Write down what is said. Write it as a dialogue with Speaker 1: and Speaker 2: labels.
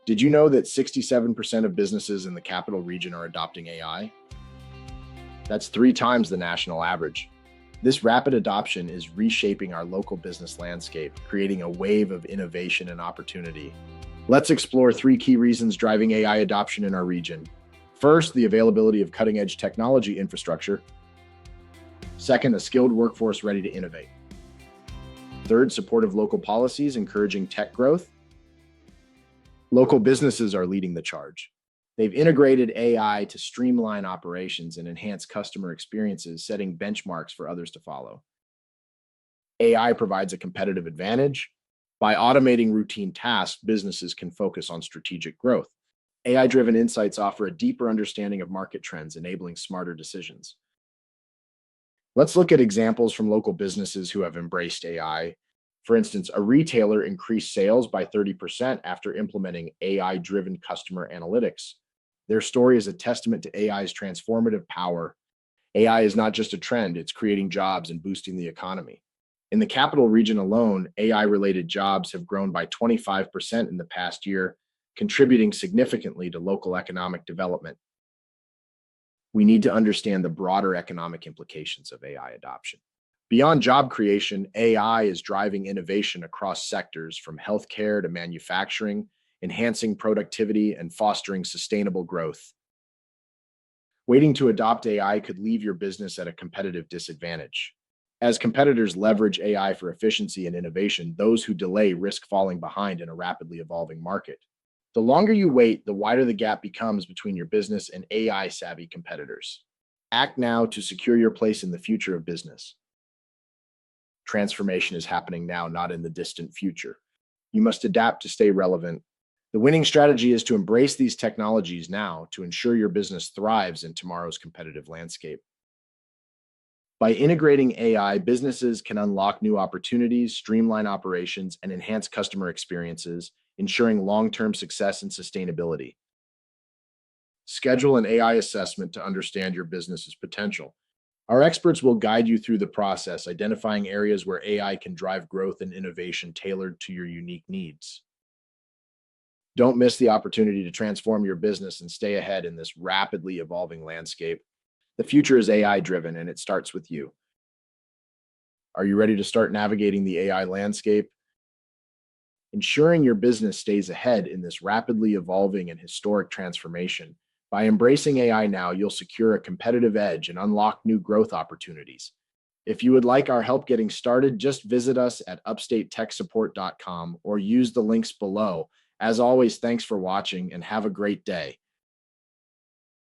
Speaker 1: Did you know that 67% of businesses in the capital region are adopting AI? That's 3 times the national average. This rapid adoption is reshaping our local business landscape, creating a wave of innovation and opportunity. Let's explore 3 key reasons driving AI adoption in our region. First, the availability of cutting-edge technology infrastructure. Second, a skilled workforce ready to innovate. Third, supportive local policies encouraging tech growth. Local businesses are leading the charge. They've integrated AI to streamline operations and enhance customer experiences, setting benchmarks for others to follow. AI provides a competitive advantage. By automating routine tasks, businesses can focus on strategic growth. AI-driven insights offer a deeper understanding of market trends, enabling smarter decisions. Let's look at examples from local businesses who have embraced AI. For instance, a retailer increased sales by 30% after implementing AI-driven customer analytics. Their story is a testament to AI's transformative power. AI is not just a trend, it's creating jobs and boosting the economy. In the capital region alone, AI-related jobs have grown by 25% in the past year, contributing significantly to local economic development. We need to understand the broader economic implications of AI adoption. Beyond job creation, AI is driving innovation across sectors from healthcare to manufacturing, enhancing productivity and fostering sustainable growth. Waiting to adopt AI could leave your business at a competitive disadvantage. As competitors leverage AI for efficiency and innovation, those who delay risk falling behind in a rapidly evolving market. The longer you wait, the wider the gap becomes between your business and AI-savvy competitors. Act now to secure your place in the future of business. Transformation is happening now, not in the distant future. You must adapt to stay relevant. The winning strategy is to embrace these technologies now to ensure your business thrives in tomorrow's competitive landscape. By integrating AI, businesses can unlock new opportunities, streamline operations, and enhance customer experiences, ensuring long-term success and sustainability. Schedule an AI assessment to understand your business's potential. Our experts will guide you through the process, identifying areas where AI can drive growth and innovation tailored to your unique needs. Don't miss the opportunity to transform your business and stay ahead in this rapidly evolving landscape. The future is AI-driven, and it starts with you. Are you ready to start navigating the AI landscape? Ensuring your business stays ahead in this rapidly evolving and historic transformation. By embracing AI now, you'll secure a competitive edge and unlock new growth opportunities. If you would like our help getting started, just visit us at upstatetechsupport.com or use the links below. As always, thanks for watching and have a great day.